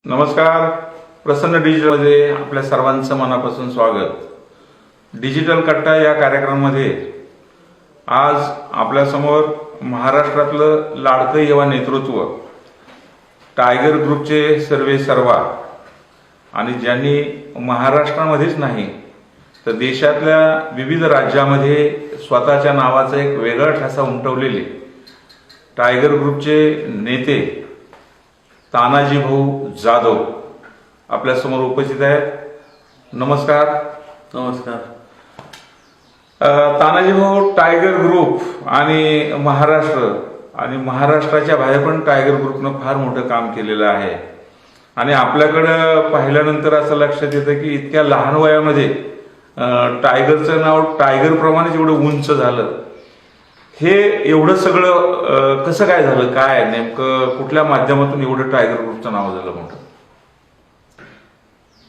नमस्कार. प्रसन्न डिजिटलमध्ये आपल्या सर्वांचं मनापासून स्वागत. डिजिटल कट्टा या कार्यक्रमामध्ये आज आपल्यासमोर महाराष्ट्रातलं लाडकं युवा नेतृत्व, टायगर ग्रुपचे सर्वा आणि ज्यांनी महाराष्ट्रामध्येच नाही तर देशातल्या विविध राज्यामध्ये स्वतःच्या नावाचा एक वेगळा ठसा उमटवलेले टायगर ग्रुपचे नेते तानाजी भाऊ जाधव आपल्यासमोर उपस्थित आहेत. नमस्कार. नमस्कार. तानाजी भाऊ, टायगर ग्रुप आणि महाराष्ट्राच्या बाहेर पण टायगर ग्रुपनं फार मोठं काम केलेलं आहे आणि आपल्याकडं पाहिल्यानंतर असं लक्षात येतं की इतक्या लहान वयामध्ये टायगरचं नाव टायगर प्रमाणेच एवढं उंच झालं. हे एवढं सगळं कसं काय झालं? काय नेमकं कुठल्या माध्यमातून एवढं टायगर ग्रुपचं नाव झालं मोठं?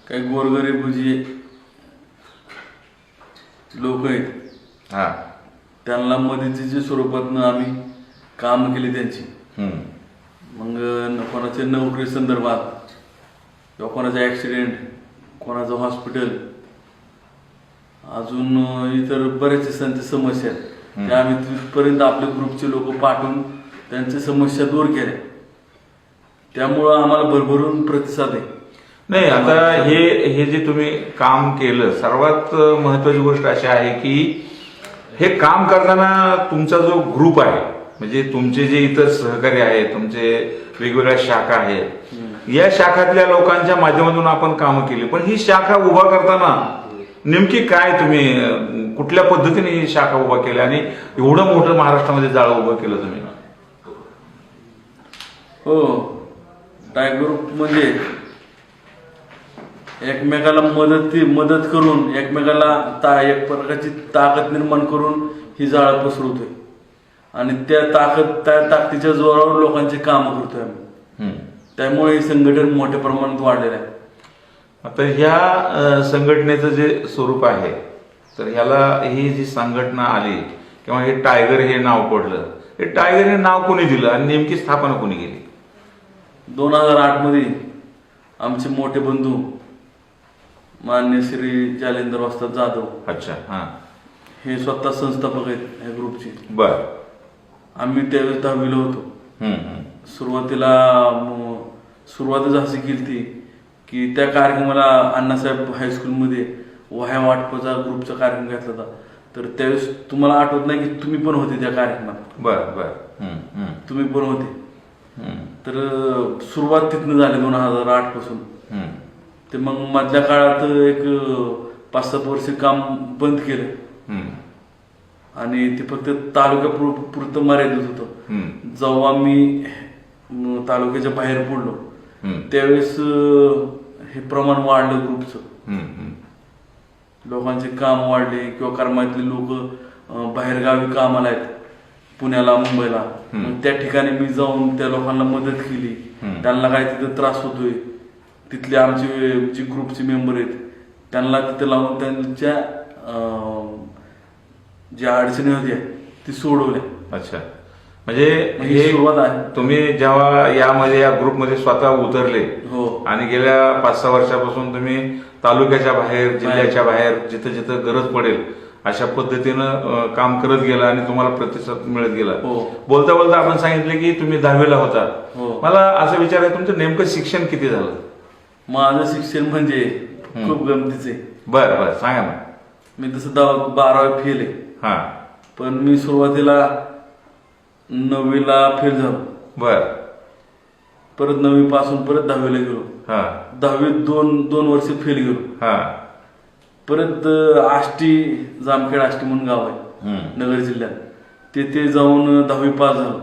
काही गोरगरीब जे लोक आहेत हा, त्यांना मदतीच्या स्वरूपातनं आम्ही काम केली त्यांची. मग कोणाच्या नोकरी संदर्भात किंवा कोणाचा ॲक्सिडेंट, कोणाचं हॉस्पिटल, अजून इतर बऱ्याच त्यांच्या समस्या आहेत त्या आम्ही तिथपर्यंत आपल्या ग्रुपचे लोक पाठवून त्यांच्या समस्या दूर केल्या. त्यामुळं आम्हाला भरभरून प्रतिसाद आहे. नाही, आता हे जे तुम्ही काम केलं, सर्वात महत्वाची गोष्ट अशी आहे की हे काम करताना तुमचा जो ग्रुप आहे, म्हणजे तुमचे जे इतर सहकारी आहेत, तुमचे वेगवेगळ्या शाखा आहेत, या शाखातल्या लोकांच्या माध्यमातून आपण कामं केली. पण ही शाखा उभा करताना नेमकी काय तुम्ही कुठल्या पद्धतीने ही शाखा उभा केली आणि एवढं मोठं महाराष्ट्रामध्ये जाळं उभं केलं तुम्ही? हो, टायगर ग्रुप म्हणजे एकमेकाला मदत करून एकमेकाला एक प्रकारची ताकद निर्माण करून ही जाळं पसरवतोय आणि त्या ताकदीच्या जोरावर लोकांचे काम करतोय आम्ही. त्यामुळे हे संघटन मोठ्या प्रमाणात वाढलेलं आहे. आता ह्या संघटनेचं जे स्वरूप आहे, तर ह्याला ही जी संघटना आली किंवा हे टायगर हे नाव पडलं, हे टायगर हे नाव कोणी दिलं आणि नेमकी स्थापना कोणी केली? 2008 मध्ये आमचे मोठे बंधू मान्य श्री जालेंद्र वस्ताद जाधव, अच्छा, हा, हे स्वतः संस्थापक आहेत या ग्रुपचे. बर. आम्ही त्यावेळेस 10वीला होतो. सुरुवातच अशी केली की त्या कार्यक्रमाला अण्णासाहेब हायस्कूलमध्ये वह्या वाटपाचा ग्रुपचा कार्यक्रम घेतला होता. तर त्यावेळेस तुम्हाला आठवत नाही की तुम्ही पण होते त्या कार्यक्रमात? बर बर. तुम्ही पण होते. तर सुरुवात तिथनं झाली 2008 पासून. ते मग मधल्या काळात एक 5-7 वर्ष काम बंद केलं आणि ते फक्त तालुक्यापुरतं मर्यादित होतं. जेव्हा मी तालुक्याच्या बाहेर पडलो त्यावेळेस हे प्रमाण वाढलं ग्रुपचं. लोकांचे काम वाढले किंवा कर्मातले लोक बाहेरगावी कामाला आहेत, पुण्याला, मुंबईला. मग त्या ठिकाणी मी जाऊन त्या लोकांना मदत केली. त्यांना काय तिथे त्रास होतोय, तिथले आमचे जे ग्रुपचे मेंबर आहेत त्यांना तिथे लावून त्यांच्या ज्या अडचणी होत्या ती सोडवल्या. अच्छा, म्हणजे ही सुरुवात आहे. तुम्ही जेव्हा या ग्रुपमध्ये स्वतः उतरले, हो, आणि गेल्या 5-6 वर्षापासून तुम्ही तालुक्याच्या बाहेर, जिल्ह्याच्या बाहेर, जिथं जिथं गरज पडेल अशा पद्धतीनं काम करत गेला आणि तुम्हाला प्रतिसाद मिळत गेला. बोलता बोलता आपण सांगितले की तुम्ही 10वीला होता. मला असं विचारायचं, तुमचं नेमकं शिक्षण किती झालं? माझं शिक्षण म्हणजे खूप गमतीच आहे. बर बर, सांगा ना. मी तसं 12वी फेल आहे. हा, पण मी सुरुवातीला 9वीला फेल झालो. बर. परत 9वी पासून परत 10वीला गेलो. हा, 10वीत दोन वर्ष फेल गेलो. हा, परत जामखेड आष्टी म्हणून गाव आहे नगर जिल्ह्यात, तिथे जाऊन 10वी पास झालो.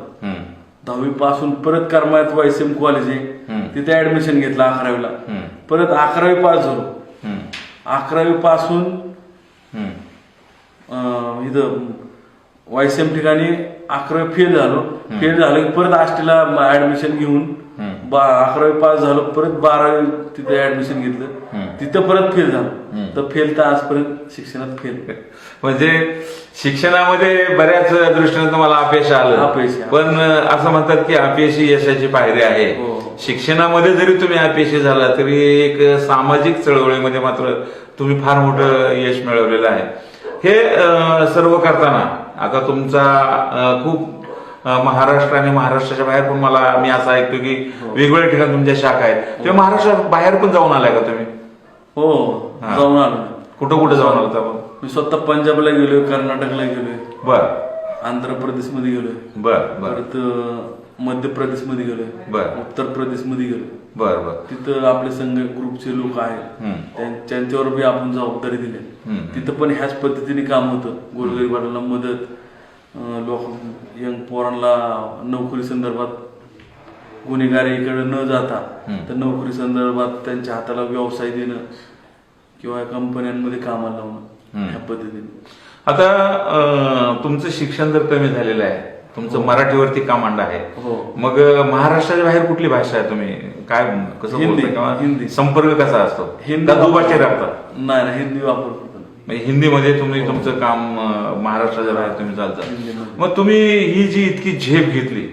10वी पासून परत करमाळ्यात YCM कॉलेज आहे, तिथे ऍडमिशन घेतलं 11वीला. परत 11वी पास झालो. 11वी पासून इथं YCM ठिकाणी 11वी फेल झालो की परत आष्टीला ऍडमिशन घेऊन 11वी पास झालो. परत 12वी तिथे ऍडमिशन घेतलं, तिथं परत फेल झालो. तर फेल तर आजपर्यंत शिक्षणात फेल. म्हणजे शिक्षणामध्ये बऱ्याच दृष्टीने तुम्हाला अपयश आलं. पण असं म्हणतात की अपयश ही यशाची पायरी आहे. शिक्षणामध्ये जरी तुम्ही अपयशी झाला तरी एक सामाजिक चळवळीमध्ये मात्र तुम्ही फार मोठं यश मिळवलेलं आहे. हे सर्व करताना आता तुमचा खूप महाराष्ट्र आणि महाराष्ट्राच्या बाहेर पण मी असं ऐकतो की वेगवेगळ्या ठिकाणी तुमच्या शाखा आहेत. तुम्ही महाराष्ट्रात बाहेर पण जाऊन आलाय का तुम्ही? हो, जाऊन आलो. कुठं कुठं जाऊन आलो आपण? मी स्वतः पंजाबला गेलोय, कर्नाटकला गेलोय, बर, आंध्र प्रदेशमध्ये गेलोय, बर बर, परत मध्य प्रदेशमध्ये गेलोय, बर, उत्तर प्रदेशमध्ये गेलोय. बर बर. तिथं आपले संघ ग्रुपचे लोक आहेत, त्यांच्यावर बी आपण जबाबदारी दिली. तिथं पण ह्याच पद्धतीने काम होतं. गोरगरिबांना मदत, लोक यंग पोरांना नोकरी संदर्भात गुन्हेगारीकडे न जाता तर नोकरी संदर्भात त्यांच्या हाताला व्यवसाय देणं किंवा कंपन्यांमध्ये कामाला लावणं, ह्या पद्धतीने. आता तुमचं शिक्षण जर कमी झालेलं आहे, तुमचं मराठीवरती कमांड आहे, हो. मग महाराष्ट्राच्या बाहेर कुठली भाषा आहे? तुम्ही काय कसं हिंदी, बोलता किंवा हिंदी. संपर्क कसा असतो? हिंदी दुभाषी राहतात? नाही, हिंदी वापरतो. म्हणजे हिंदीमध्ये तुम्ही तुमचं काम महाराष्ट्राच्या बाहेर तुम्ही चालता. हिंदीमध्ये. मग तुम्ही ही जी इतकी झेप घेतली,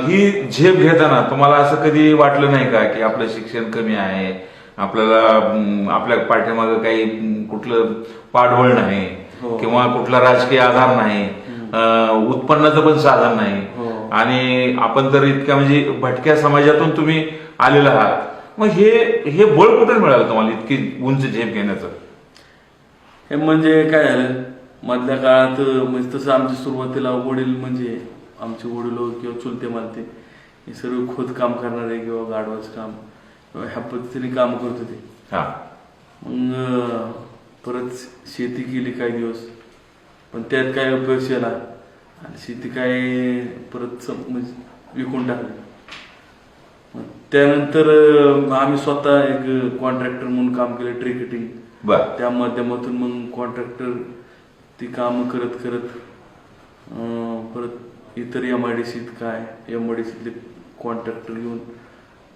ही झेप घेताना तुम्हाला असं कधी वाटलं नाही का की आपलं शिक्षण कमी आहे, आपल्याला आपल्या पाठीमागं काही कुठलं पाठबळ नाही, हो. किंवा कुठला राजकीय आधार नाही, उत्पन्नाचं पण साधन नाही, हो. आणि आपण तर इतक्या म्हणजे भटक्या समाजातून तुम्ही आलेला आहात, मग हे बळ कुठून मिळालं तुम्हाला इतकी उंच झेप घेण्याचं? हे म्हणजे काय झालं, मधल्या काळात म्हणजे तसं आमच्या सुरुवातीला वडील म्हणजे आमचे वडील किंवा चुलते मालते हे सर्व खोदकाम करणारे किंवा गाढवाचं काम ह्या पद्धतीने काम करत होते. हा. मग परत शेती केली काही दिवस, पण त्यात काय अपयश आला आणि शेती काय परत म्हणजे विकून टाकली. मग त्यानंतर आम्ही स्वतः एक कॉन्ट्रॅक्टर म्हणून काम केलं, ट्री कटिंग. बर. त्या माध्यमातून मग कॉन्ट्रॅक्टर ती कामं करत करत परत इतर MIDCत काय MIDCतले कॉन्ट्रॅक्टर घेऊन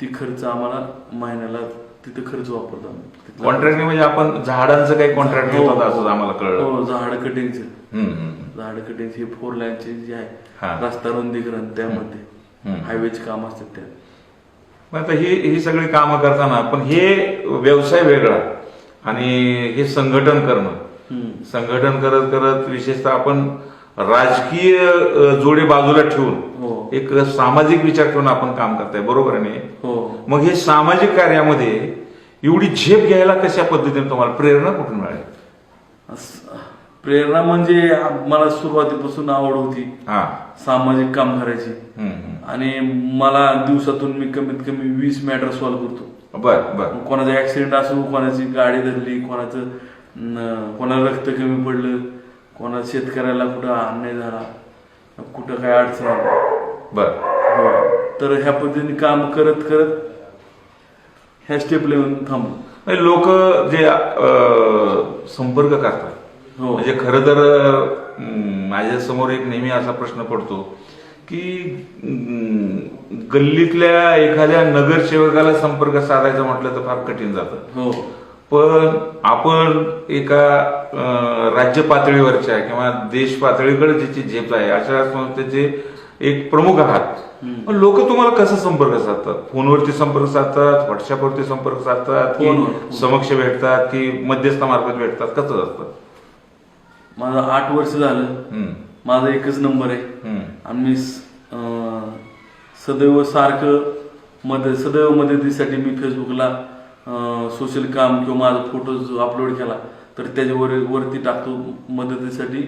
ती खर्च आम्हाला महिन्याला तिथे खर्च वापरतो आम्ही. कॉन्ट्रॅक्ट म्हणजे आपण झाडांचं काही कॉन्ट्रॅक्ट घेत होता असं आम्हाला कळलं. हो, झाड कटिंगचं. हम्म. झाड कटिंगचे हे 4 लाईनचे जे हा. आहे रस्ता रुंदीकरण, त्यामध्ये हायवेचे काम असतात त्यात. मग आता ही सगळी कामं करताना पण हे व्यवसाय वेगळा आणि हे संघटन करणं, संघटन करत करत विशेषतः आपण राजकीय जोडे बाजूला ठेवून हो. एक सामाजिक विचार ठेवून आपण काम करताय, बरोबर आहे? हो. मग हे सामाजिक कार्यामध्ये एवढी झेप घ्यायला कशा पद्धतीने तुम्हाला प्रेरणा कुठून मिळाली? प्रेरणा म्हणजे मला सुरुवातीपासून आवड होती सामाजिक काम करायची, आणि मला दिवसातून मी कमीत कमी 20 मॅटर सॉल्व्ह करतो. बर बर. कोणाचा ऍक्सिडेंट असो, कोणाची गाडी धरली, कोणाला रक्त कमी पडलं, कोणा शेतकऱ्याला कुठं अन्याय झाला, कुठं काय अडचण आली. बर. हो. तर ह्या पद्धतीने काम करत करत ह्या स्टेपला येऊन थांबलो. लोक जे संपर्क करतात, हो. म्हणजे खरं तर माझ्या समोर एक नेहमी असा प्रश्न पडतो की गल्लीतल्या एखाद्या नगरसेवकाला संपर्क साधायचा म्हटलं तर फार कठीण जातं. हो. पण आपण एका राज्य पातळीवरच्या किंवा देश पातळीकडे ज्याची झेप आहे अशा संस्थेचे एक प्रमुख आहात. लोक तुम्हाला कसं संपर्क साधतात? फोनवरती संपर्क साधतात, व्हॉट्सअपवरती संपर्क साधतात, की समक्ष भेटतात, की मध्यस्थामार्फत भेटतात? कसं असतं? माझं 8 वर्ष झालं, माझा एकच नंबर आहे, आणि मी सदैव मदतीसाठी मी फेसबुकला सोशल काम किंवा माझा फोटो अपलोड केला तर त्याच्यावरती टाकतो मदतीसाठी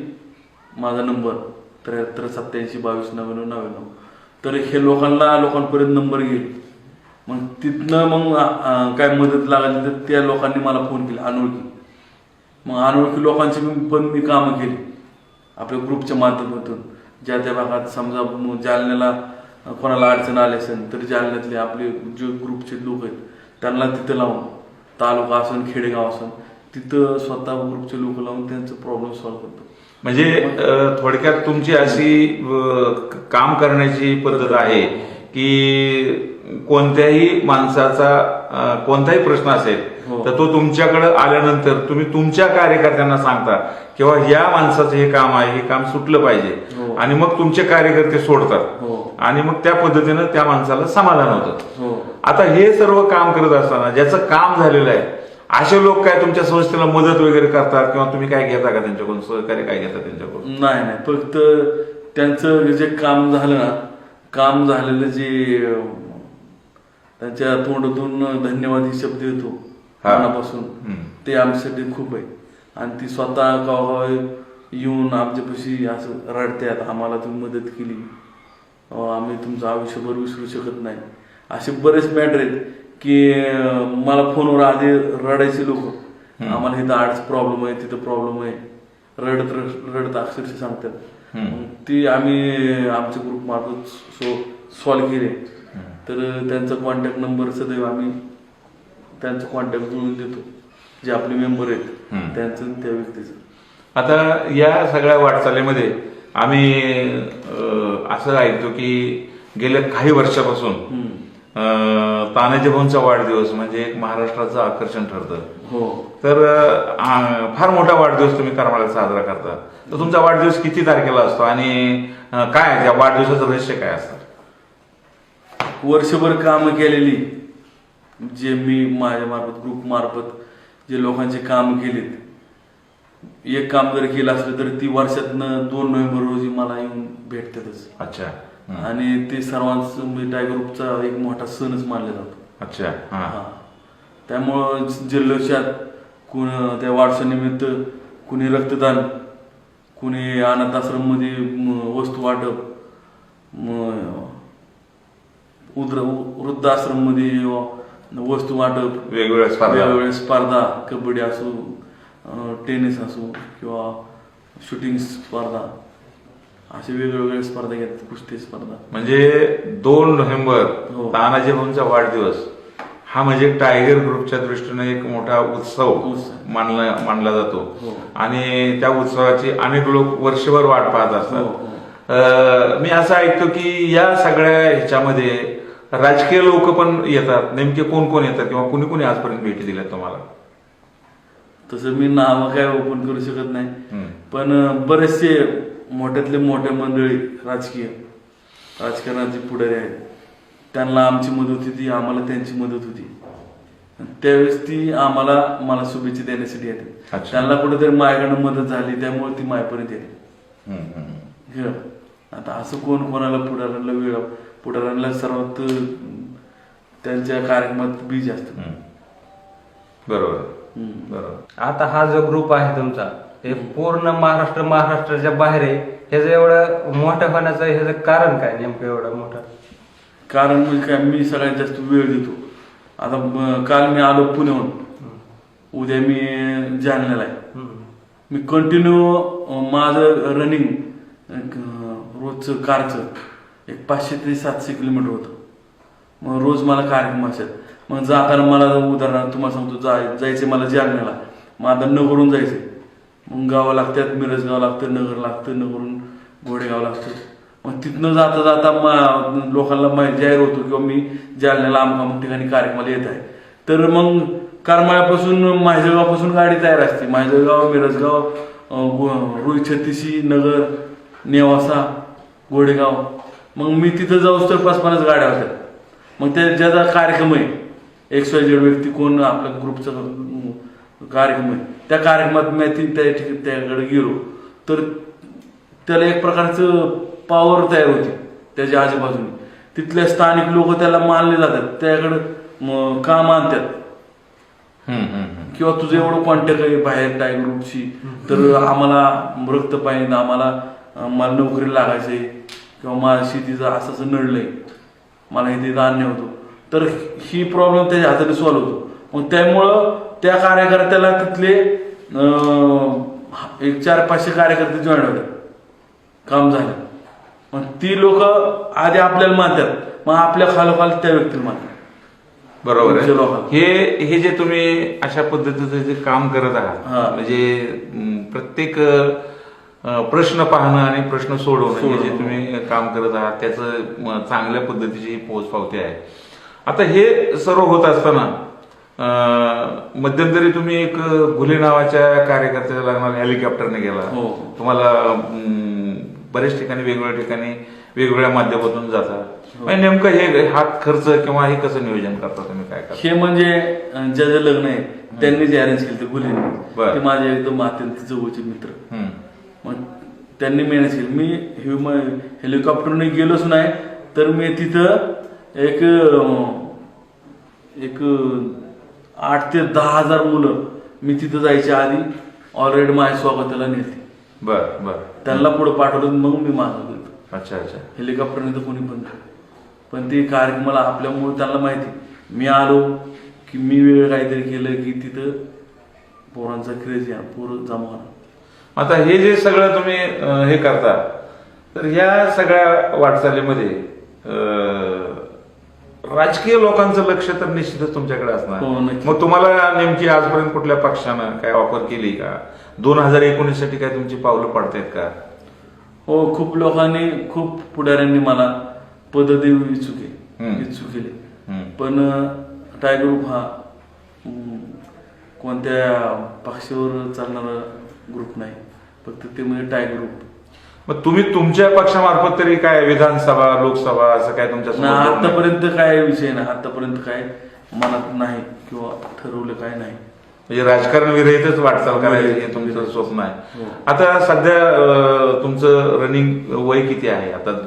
माझा नंबर 73 87 22 99 99. तर हे लोकांपर्यंत नंबर गेले. मग तिथनं मग काय मदत लागली तर त्या लोकांनी मला फोन केला, अनोळखी. मग अनोळखी लोकांची मी कामं केली आपल्या ग्रुपच्या माध्यमातून. ज्या त्या भागात समजा जालन्याला कोणाला अडचण आली असेल तर जालन्यातले आपले जे ग्रुपचे लोक आहेत त्यांना तिथं लावून, तालुका असेल खेडेगाव असेल तिथं स्वतः ग्रुपचे लोक लावून त्यांचं प्रॉब्लेम सॉल्व्ह करतो. म्हणजे थोडक्यात तुमची अशी काम करण्याची पद्धत आहे की कोणत्याही माणसाचा कोणताही प्रश्न असेल तर तो तुमच्याकडे आल्यानंतर तुम्ही तुमच्या कार्यकर्त्यांना सांगता किंवा या माणसाचं हे काम आहे, हे काम सुटलं पाहिजे, आणि मग तुमचे कार्यकर्ते सोडतात हो आणि मग त्या पद्धतीनं त्या माणसाला समाधान होतं. हो. आता हे सर्व काम करत असताना ज्याचं काम झालेलं आहे असे लोक काय तुमच्या संस्थेला मदत वगैरे करतात किंवा तुम्ही काय घेता का त्यांच्याकडून, सहकार्य काय घेता त्यांच्याकडून? नाही नाही, फक्त त्यांचं जे काम झालं ना, काम झालेलं जे त्यांच्या तोंडातून धन्यवाद ही शब्द येतो मनापासून, ते आमच्यासाठी खूप आहे. आणि ती स्वतः गावगाव येऊन आमच्यापाशी असं रडतात, आम्हाला तुम्ही मदत केली, आम्ही तुमचं आयुष्यभर विसरू शकत नाही. असे बरेच मॅटर आहेत की मला फोनवर आधी रडायचे लोक, आम्हाला इथं आर्ट्स प्रॉब्लेम आहे, तिथं प्रॉब्लेम आहे, रडत रडत अक्षरशः सांगतात. ती आम्ही आमच्या ग्रुप मार्फत सॉल्व्ह केले. तर त्यांचा कॉन्टॅक्ट नंबर सदैव आम्ही त्यांचा कॉन्टॅक्ट जुळून देतो, जे आपले मेंबर आहेत त्यांचं त्या व्यक्तीचं. आता या सगळ्या वाटचालीमध्ये आम्ही असं ऐकतो की गेल्या काही वर्षापासून तानाजी भाऊंचा वाढदिवस म्हणजे एक महाराष्ट्राचं आकर्षण ठरतं. हो. तर फार मोठा वाढदिवस तुम्ही करमाळ्यात साजरा करता. तर तुमचा वाढदिवस किती तारखेला असतो आणि काय त्या वाढदिवसाचं रहस्य काय असतं? वर्षभर कामं केलेली, जे मी माझ्या मार्फत ग्रुप मार्फत जे लोकांचे काम केलेत, एक काम जर केलं असलं तर ती वर्षातनं 2 नोव्हेंबर रोजी मला येऊन भेटतातच. अच्छा. आणि ते सर्वांचं टायगर ग्रुपचा एक मोठा सणच मानला जातो. अच्छा. हा. त्यामुळं जल्लोषात त्या वाढदिवसानिमित्त कुणी रक्तदान, कुणी अनाथ आश्रममध्ये वस्तू वाटप, वृद्धाश्रम मध्ये वस्तू वाटप, वेगवेगळ्या स्पर्धा, कबड्डी असो, टेनिस असो किंवा शूटिंग स्पर्धा, असे वेगवेगळ्या स्पर्धा घेतात, कुस्ती स्पर्धा. म्हणजे 2 नोव्हेंबर हो. तानाजी भाऊंचा वाढदिवस हा म्हणजे टायगर ग्रुपच्या दृष्टीने एक मोठा उत्सव मानला जातो. हो. आणि त्या उत्सवाची अनेक लोक वर्षभर वाट पाहत असतात. हो. मी असं ऐकतो की या सगळ्या ह्याच्यामध्ये राजकीय लोक पण येतात. नेमके कोण कोण येतात किंवा कुणी कुणी आजपर्यंत भेटी दिल्या तुम्हाला? तसं मी नाव काय ओपन करू शकत नाही, पण बरेचसे मोठ्यातले मोठ्या मंडळी राजकारणाचे पुढारी आहेत, त्यांना आमची मदत होती, आम्हाला त्यांची मदत होती. त्यावेळेस ती मला शुभेच्छा देण्यासाठी येते. त्यांना कुठेतरी माझ्याकडनं मदत झाली, त्यामुळे ती माझ्यापर्यंत येते. आता असं कोणाला पुढाऱ्यांना सर्वात त्यांच्या कार्यक्रमात बीज असतं. बरोबर. आता हा जो ग्रुप आहे तुमचा, हे पूर्ण महाराष्ट्राच्या बाहेर आहे. ह्याचं एवढं मोठं होण्याचं ह्याचं कारण काय नेमकं? एवढं मोठं कारण म्हणजे काय, मी सगळ्यात जास्त वेळ देतो. आता काल मी आलो पुण्याहून, उद्या मी जालन्याला आहे. मी कंटिन्यू माझं रनिंग रोजचं कारचं एक 500 ते 700 किलोमीटर होतं. मग रोज मला कार्यक्रम असतात. मग जाताना मला उदाहरणार्थ तुम्हाला सांगतो, जायचं मला जालन्याला, मग आता नगरून जायचंय, मग गावं लागतात, मिरजगाव लागतं, नगर लागतं, नगरून घोडेगाव लागतं. मग तिथनं जाता जाता लोकांना माहिती जाहीर होतो किंवा मी जालन्याला अमुक ठिकाणी कार्यक्रमाला येत आहे. तर मग करमाळ्यापासून माहिजगावपासून गाडी तयार असते. माहिजगाव, मिरजगाव, रुई 36, नगर, नेवासा, घोडेगाव. मग मी तिथं जाऊच तर 5-50 गाड्या होत्या. मग ज्याचा कार्यक्रम आहे, XYZ व्यक्ती कोण आपल्या ग्रुपचा कार्यक्रम आहे, त्या कार्यक्रमात मी त्याकडे गेलो तर त्याला एक प्रकारचं पॉवर तयार होते त्याच्या आजूबाजूने. तिथल्या स्थानिक लोक त्याला मानले जातात, त्याकडे काम आणतात. किंवा तुझं एवढं कॉन्टॅक्ट आहे बाहेर टायगर ग्रुपशी, तर आम्हाला रक्त पाहिजे, मला नोकरी लागायचंय किंवा माझ्या शेतीचं असं नडलंय, मला इथे धान्य होतो, तर ही प्रॉब्लेम त्याच्या हाताने सॉल्व्ह होतो. मग त्यामुळं त्या कार्यकर्त्याला तिथले एक 400-500 कार्यकर्ते जॉईन होतात, काम झालं. मग ती लोक आधी आपल्याला मानतात, मग आपल्या खालोखाल त्या व्यक्तीला मानतात. बरोबर आहे. हे जे तुम्ही अशा पद्धतीचं जे काम करत आहात, म्हणजे प्रत्येक प्रश्न पाहणं आणि प्रश्न सोडवणं हे जे तुम्ही काम करत आहात, त्याचं चांगल्या पद्धतीची ही पोच पावते आहे. आता हे सर्व होत असताना मध्यंतरी तुम्ही एक घुले नावाच्या कार्यकर्त्याला लागणार हेलिकॉप्टरने गेला, तुम्हाला बऱ्याच ठिकाणी वेगवेगळ्या ठिकाणी वेगवेगळ्या माध्यमातून जातात. म्हणजे नेमकं हे हा खर्च किंवा हे कसं नियोजन करता तुम्ही, काय करता? हे म्हणजे ज्या ज्या लग्न आहे त्यांनी जे अरेंज केलं ते गुन्हे बरं. ते माझे एकदम अत्यंत जवळचे मित्र. हम्म. मग त्यांनी मॅनेज केलं. मी हेलिकॉप्टरने गेलोच नाही तर मी तिथं एक 8 ते 10 हजार मुलं मी तिथं जायच्या आधी ऑलरेडी माझ्या स्वागताला नेते. बर बर. त्यांना पुढे पाठवलं मग मी माझं घेतो. अच्छा अच्छा. हेलिकॉप्टरने तर कोणी पण नाही. पण ते कार्यक्रमाला आपल्यामुळे त्यांना माहिती मी आलो की मी वेगळं काहीतरी केलं की तिथं पोरांचा क्रेज या पोरं जमा होणार. आता हे जे सगळं तुम्ही हे करता, तर ह्या सगळ्या वाटचालीमध्ये राजकीय लोकांचं लक्ष तर निश्चितच तुमच्याकडे हो, असणार. नक्की. मग तुम्हाला नेमकी आजपर्यंत कुठल्या पक्षानं काय ऑफर केली का? 2019 साठी काय तुमची पावलं पडतायत का? हो, खूप लोकांनी खूप पुढाऱ्यांनी मला पद देऊ इच्छुक हम्म. केले. हम्म. पण टायगर ग्रुप हा कोणत्या पक्षावर चालणारा ग्रुप नाही, फक्त ते म्हणजे टायगर ग्रुप. मग तुम्ही तुमच्या पक्षामार्फत तरी काय विधानसभा लोकसभा असं काय तुमच्या समोर नाही? आतापर्यंत काय विषय नाही, आतापर्यंत काय मनात नाही किंवा ठरवलं काय नाही. म्हणजे राजकारण विरहितच वाटचाल करायची हे तुमचं स्वप्न आहे. हो. आता सध्या तुमचं रनिंग वय किती आहे आता?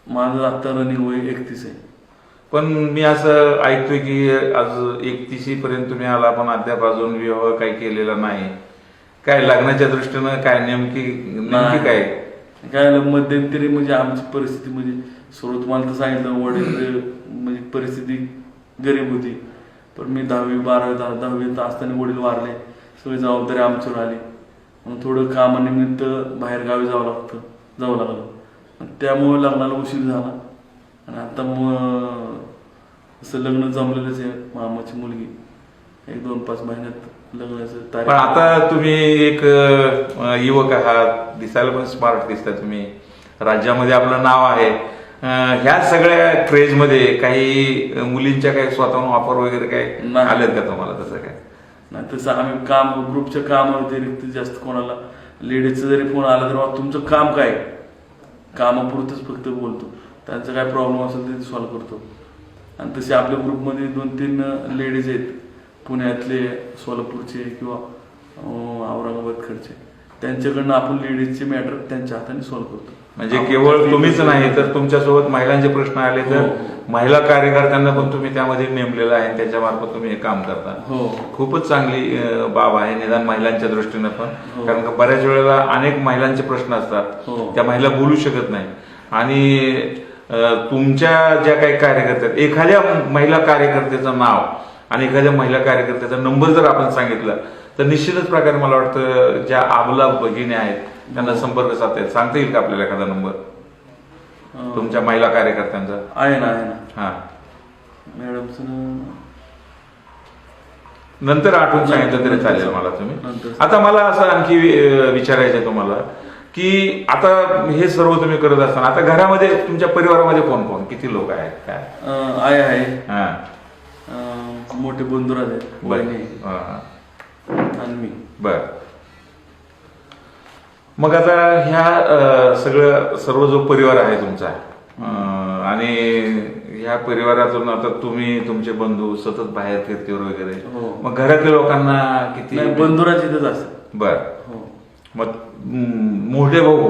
माझं आता रनिंग वय 31 आहे. पण मी असं ऐकतोय की आज 31 पर्यंत तुम्ही आला पण अद्याप अजून विवाह काही केलेला नाही. काय लग्नाच्या दृष्टीनं काय नेमकी काय? काय मध्यंतरी म्हणजे आमची परिस्थिती म्हणजे सुरू तुम्हाला तर सांगितलं वडील म्हणजे परिस्थिती गरीब होती. पण मी 10वी 12वी असताना वडील वारले, सगळी जबाबदारी आमच्यावर आली. मग थोडं कामानिमित्त बाहेर गावी जावं लागलं. त्यामुळे लग्नाला उशीर झाला आणि आता मग असं लग्न जमलेलंच आहे. मामाची मुलगी 1-2-5 महिन्यात लग्नाचं पण तारीख. आता तुम्ही एक युवक आहात, दिसायला पण स्मार्ट दिसता तुम्ही, राज्यामध्ये आपलं नाव आहे. ह्या सगळ्या क्रेज मध्ये काही मुलींच्या काही स्वतःहून ऑफर वगैरे काय नाही. आलेत का तुम्हाला? तसं काय नाही, तसं आम्ही ग्रुपच्या कामाव्यतिरिक्त जास्त कोणाला लेडीजचा जरी फोन आला तर बाबा तुमचं काम काय, कामापुरतच फक्त बोलतो. त्यांचा काय प्रॉब्लेम असेल ते सॉल्व्ह करतो. आणि तसे आपल्या ग्रुपमध्ये 2-3 लेडीज आहेत, पुण्यातले, सोलापूरचे किंवा औरंगाबादकडचे. त्यांच्याकडनं आपण लेडीजचे मॅटर त्यांच्या हाताने सॉल्व्ह करतो. म्हणजे केवळ तुम्हीच नाही तर तुमच्यासोबत महिलांचे प्रश्न आले तर हो. महिला कार्यकर्त्यांना पण तुम्ही त्यामध्ये नेमलेलं आहे, त्याच्यामार्फत तुम्ही हे काम करता. हो. खूपच चांगली बाब आहे, निदान महिलांच्या दृष्टीनं पण. हो. कारण का बऱ्याच वेळेला अनेक महिलांचे प्रश्न असतात, हो. त्या महिला बोलू शकत नाही. आणि तुमच्या ज्या काही कार्यकर्त्या, एखाद्या महिला कार्यकर्त्याचं नाव आणि एखाद्या महिला कार्यकर्त्याचा नंबर जर आपण सांगितला तर निश्चितच प्रकारे मला वाटतं ज्या आबला भगिनी आहेत त्यांना संपर्क साधता सांगता येईल का आपल्याला एखादा नंबर तुमच्या महिला कार्यकर्त्यांचा? आहे ना. हा, मॅडमचं नंतर आठवून सांगितलं तरी चालेल मला तुम्ही. नंतर. आता मला असं आणखी विचारायचं तुम्हाला की आता हे सर्व तुम्ही करत असताना आता घरामध्ये तुमच्या परिवारामध्ये कोण कोण किती लोक आहेत काय? आहे हा, मोठे बंधुराज आहेत, वहिनी आणि मी. बर. मग आता ह्या सर्व जो परिवार आहे तुमचा आणि ह्या परिवारातून आता तुम्ही तुमचे बंधू सतत बाहेर फिरतीवर वगैरे, हो. मग घरातल्या लोकांना किती? बंधुराज इथंच असतात. बर. हो. मग मोठे भाऊ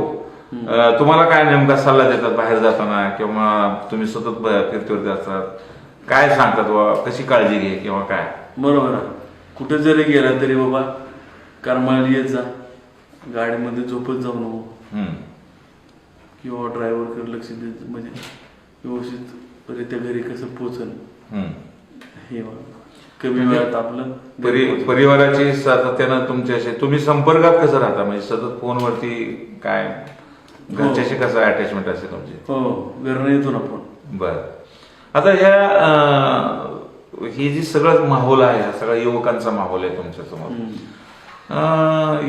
तुम्हाला काय नेमका सल्ला देतात बाहेर जाताना किंवा तुम्ही सतत फिरतीवर असतात, काय सांगतात बाबा कशी काळजी घे किंवा काय? बरोबर आहे. कुठे जरी गेला तरी बाबा करमाळी येत जा, गाडीमध्ये झोपत जाऊ नको किंवा ड्रायव्हरकडे लक्ष देत, म्हणजे व्यवस्थित घरी कसं पोचन हे कमी वेळात आपलं परिवाराची सातत्यानं तुमच्याशी तुम्ही संपर्कात कसं राहता? म्हणजे सतत फोनवरती काय घरच्याशी कसं अटॅचमेंट असते तुमची? हो, घरनं येतो ना फोन. बर. आता ही जी सगळं माहोल आहे, हा सगळा युवकांचा माहोल आहे तुमच्या समोर.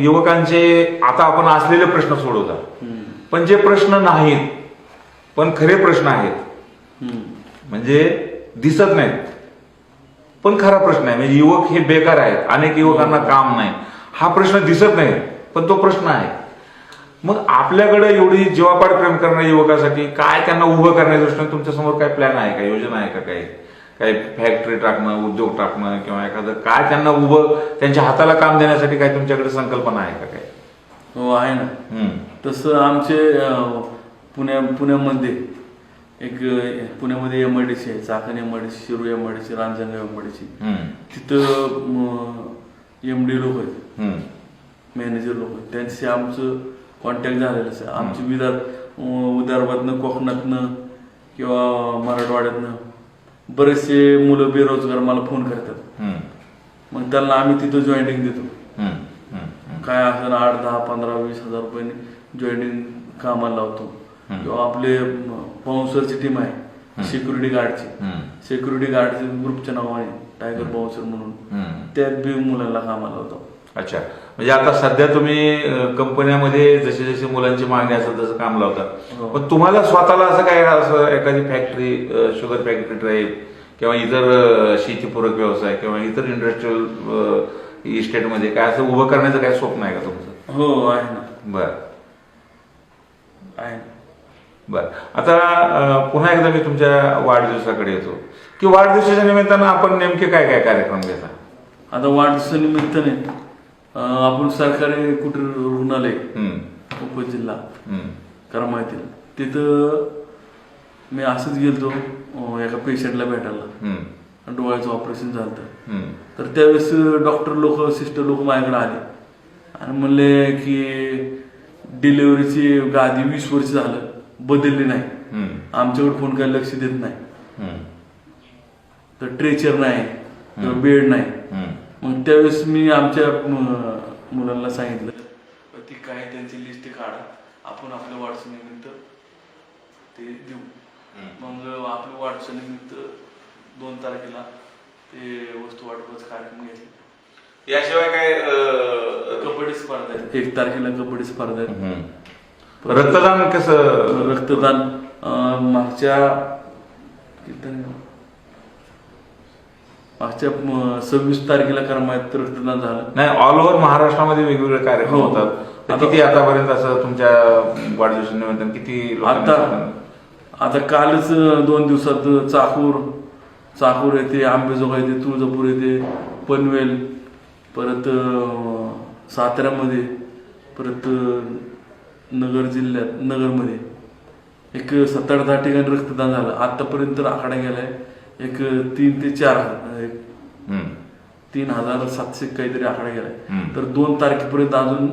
युवकांचे आता आपण असलेले प्रश्न सोडवता, पण जे प्रश्न नाहीत पण खरे प्रश्न आहेत, म्हणजे दिसत नाहीत पण खरा प्रश्न आहे, म्हणजे युवक हे बेकार आहेत, अनेक युवकांना काम नाही, हा प्रश्न दिसत नाही पण तो प्रश्न आहे. मग आपल्याकडे एवढी जीवापाड प्रेम करणाऱ्या युवकासाठी काय त्यांना उभं करण्याच्या दृष्टीने तुमच्या समोर काय प्लॅन आहे का, योजना आहे का, काही फॅक्टरी टाकणं, उद्योग टाकणं किंवा एखादं काय त्यांना उभं त्यांच्या हाताला काम देण्यासाठी काय तुमच्याकडे संकल्पना आहे का काय? हो आहे ना. तसं आमचे पुण्यामध्ये पुण्यामध्ये MIDC आहे, Chakan MIDC, Shirur MIDC, Ranjangaon MIDC. तिथं MD लोक आहेत, मॅनेजर लोक आहेत, त्यांचे आमचं कॉन्टॅक्ट झालेलं आहे. आमची विदर्भातनं, कोकणातनं किंवा मराठवाड्यातनं बरेचसे मुलं बेरोजगार मला फोन करतात. मग त्यांना आम्ही तिथं जॉईनिंग देतो. काय असं 8, 10, 15, 20 हजार रुपयाने जॉईनिंग कामाला लावतो. किंवा आपले बाउन्सरची टीम आहे, सिक्युरिटी गार्डची ग्रुपच्या नावाने टायगर बाउन्सर म्हणून, त्यात बी मुलांना कामाला लावतो. अच्छा, म्हणजे आता सध्या तुम्ही कंपन्यामध्ये जसे जसे मुलांची मागणी असेल तसं काम लावतात. पण तुम्हाला स्वतःला असं काय, असं एखादी फॅक्टरी, शुगर फॅक्टरी टाईप किंवा इतर शेतीपूरक व्यवसाय किंवा इतर इंडस्ट्रियल इस्टेटमध्ये काय असं उभं करण्याचं काय स्वप्न आहे का तुमचं? हो आहे ना. बर आहे. बर, आता पुन्हा एकदा मी तुमच्या वाढदिवसाकडे येतो की वाढदिवसाच्या निमित्तानं आपण नेमके काय काय कार्यक्रम घेता? आता वाढदिवसानिमित्ताने आपण सरकारी कुटीर रुग्णालय उपजिल्हा करमाळ्यातील तिथं मी असंच गेलतो एका पेशंटला भेटायला, डोळ्याचं ऑपरेशन झालं. तर त्यावेळेस डॉक्टर लोक, सिस्टर लोक माझ्याकडे आले आणि म्हणले की डिलिव्हरीची गादी 20 वर्ष झालं बदलली नाही, आमच्याकडे कोण काही लक्ष देत नाही, तर ट्रेचर नाही किंवा बेड नाही. मग त्यावेळेस मी आमच्या मुलांना सांगितलं ती काय त्यांची लिस्ट काढा, आपण आपल्या वाढदिवसानिमित्त ते देऊ. मग आपल्या वाढदिवसानिमित्त 2 तारखेला ते वस्तू वाटपाचा कार्यक्रम घेतला. याशिवाय काय कबड्डी स्पर्धा आहे, 1 तारखेला कबड्डी स्पर्धा आहे. रक्तदान कसं? रक्तदान मागच्या 26 तारखेला करमाळ्यात रक्तदान झालं. नाही, ऑल ओव्हर महाराष्ट्रामध्ये वेगवेगळे कार्यक्रम होतात. तर किती आतापर्यंत असं तुमच्या वाढदिवसानिमित्तानं किती आता कालच 2 दिवसात चाकूर येते, आंबेजोगाई येते, तुळजापूर येते, पनवेल, परत साताऱ्यामध्ये, परत नगरमध्ये एक 7-8 ठिकाणी रक्तदान झालं. आतापर्यंत आकडा गेलाय एक 3 ते 4 3,700 काहीतरी आकडा गेलाय. तर 2 तारखेपर्यंत अजून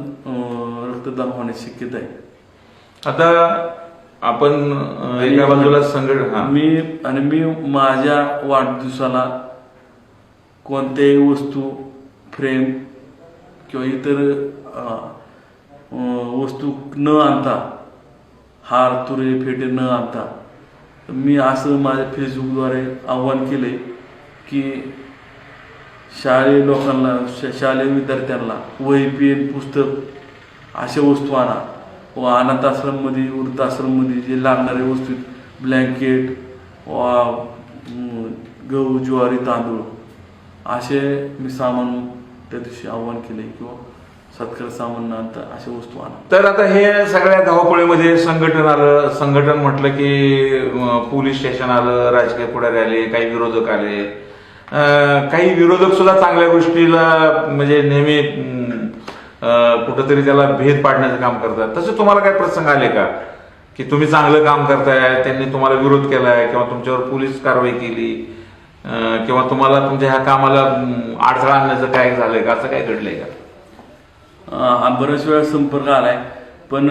रक्तदान होण्याची शक्यता आहे. आता आपण एका बाजूला संघटना, मी माझ्या वाढदिवसाला कोणत्याही वस्तू, फ्रेम किंवा इतर वस्तू न आणता, हार तुरे फेटे न आणता, मी असं माझ्या फेसबुकद्वारे आव्हान केलंय की शालेय विद्यार्थ्यांना वही, पेन, पुस्तक अशा वस्तू आणा. व अनाथ आश्रममध्ये, वृद्धाश्रममध्ये जे लागणारे वस्तू, ब्लँकेट वा गहू, ज्वारी, तांदूळ असे मी सामान त्या दिवशी आव्हान केले किंवा सत्कार सामान आणता अशा वस्तू आणा. तर आता हे सगळ्या धावपळीमध्ये संघटन आलं. संघटन म्हटलं की पोलीस स्टेशन आलं, राजकीय पुढारी आले, काही विरोधक आले. काही विरोधक सुद्धा चांगल्या गोष्टीला म्हणजे नेहमी कुठंतरी त्याला भेद पाडण्याचं काम करतात. तसे तुम्हाला काय प्रसंग आले का की तुम्ही चांगलं काम करताय, त्यांनी तुम्हाला विरोध केलाय किंवा तुमच्यावर पोलीस कारवाई केली किंवा तुम्हाला तुमच्या ह्या कामाला अडथळा आणण्याचं काय झालंय का, असं काय घडलंय का? बऱ्याच वेळा संपर्क आलाय, पण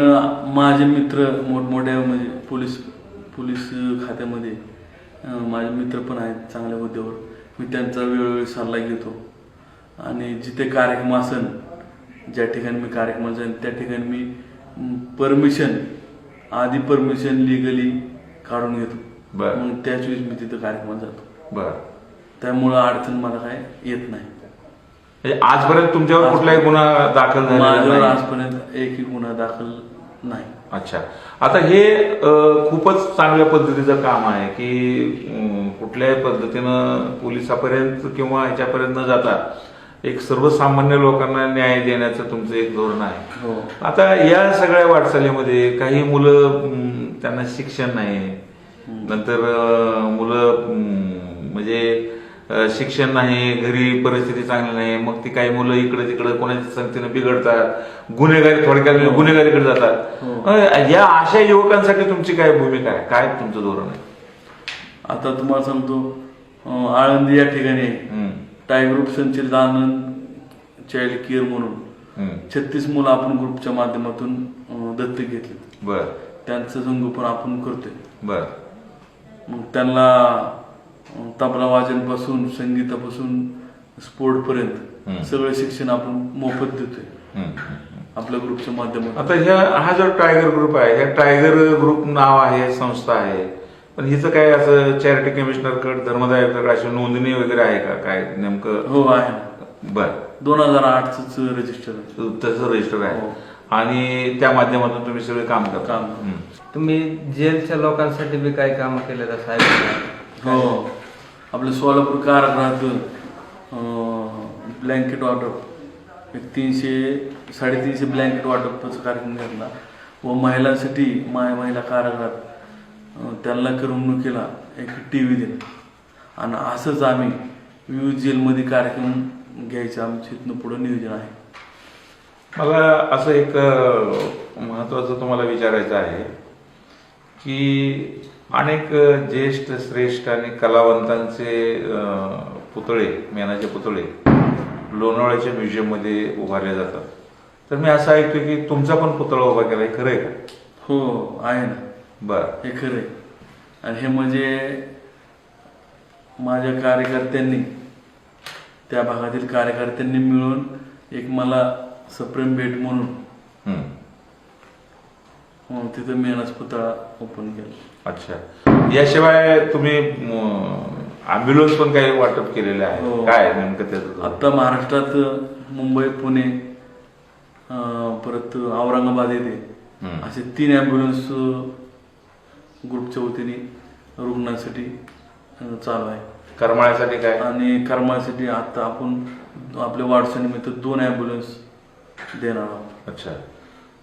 माझे मित्र मोठमोठ्या म्हणजे पोलीस खात्यामध्ये माझे मित्र पण आहेत चांगल्या हुद्द्यावर. मी त्यांचा वेळोवेळी सल्ला घेतो आणि जिथे कार्यक्रम असेल, ज्या ठिकाणी मी कार्यक्रमाला जाईन त्या ठिकाणी मी आधी परमिशन लिगली काढून घेतो. मग त्याच वेळेस मी तिथं कार्यक्रमाला जातो. त्यामुळं अडचण मला काय येत नाही. आजपर्यंत तुमच्यावर कुठलाही गुन्हा दाखल झाला? माझ्यावर आजपर्यंत एकही गुन्हा दाखल नाही. अच्छा, आता हे खूपच चांगल्या पद्धतीचं काम आहे की कुठल्याही पद्धतीनं पोलिसापर्यंत किंवा ह्याच्यापर्यंत न जाता एक सर्वसामान्य लोकांना न्याय देण्याचं तुमचं एक धोरण आहे. हो. आता या सगळ्या वाटचालीमध्ये काही मुलं त्यांना शिक्षण नाही, नंतर मुलं म्हणजे शिक्षण नाही, घरी परिस्थिती चांगली नाही, मग ती काही मुलं इकडे तिकडे कोणाच्या संगतीनं बिघडतात, गुन्हेगारी थोडक्यात गुन्हेगारीकडे जातात. या अशा युवकांसाठी तुमची काय भूमिका आहे, काय तुमचं धोरण आहे? आता तुम्हाला सांगतो आळंदी या ठिकाणी टायगर ग्रुप संचलित आनंद चाइल्ड केअर म्हणून 36 मुलं आपण ग्रुपच्या माध्यमातून दत्तक घेतली. बर. त्यांचं संगोपन आपण करतोय. बर. मग त्यांना तबला वाजनपासून संगीतापासून स्पोर्ट पर्यंत सगळं शिक्षण आपण मोफत देतोय आपल्या ग्रुपच्या माध्यमातून. आता हा जो टायगर ग्रुप आहे, ह्या टायगर ग्रुप नाव आहे, संस्था आहे, पण हिचं काय असं चॅरिटी कमिशनरकडे धर्मदायकडे अशी नोंदणी वगैरे आहे का, काय नेमकं? हो आहे. बर. 2008च रजिस्टर आहे. तसं रजिस्टर आहे आणि त्या माध्यमातून तुम्ही सगळे काम करता. तुम्ही जेलच्या लोकांसाठी बी काय काम केले साहेब? हो. आपल्या सोलापूर कारागृहात ब्लँकेट वाटप, एक 300-350 ब्लँकेट वाटपचा कार्यक्रम घेतला व महिलांसाठी महिला कारागृहात त्यांना करमणुकीला एक TV दिला. आणि असंच आम्ही विविध जेलमध्ये कार्यक्रम घ्यायचं आमचं इथनं पुढं नियोजन आहे. मला असं एक महत्वाचं तुम्हाला विचारायचं आहे की अनेक ज्येष्ठ श्रेष्ठ आणि कलावंतांचे पुतळे, मेणाचे पुतळे लोणावळ्याच्या म्युझियममध्ये उभारले जातात. तर मी असं ऐकतो की तुमचा पण पुतळा उभा केलाय, खरं आहे का? हो आहे ना. बर. हे खरं आहे. आणि हे म्हणजे माझ्या कार्यकर्त्यांनी, त्या भागातील कार्यकर्त्यांनी मिळून एक मला सप्रेम भेट म्हणून तिथं मेणाचा पुतळा ओपन केला. अच्छा. याशिवाय तुम्ही ॲम्ब्युलन्स पण काही वाटप केलेले आहे, काय नेमकं त्याचं? आता महाराष्ट्रात मुंबई, पुणे, परत औरंगाबाद येथे असे 3 ॲम्ब्युलन्स ग्रुपच्या वतीने रुग्णांसाठी चालू आहे. करमाळ्यासाठी काय? आणि करमाळ्यासाठी आता आपण आपल्या वाढदिवसानिमित्त 2 ॲम्ब्युलन्स देणार आहोत. अच्छा.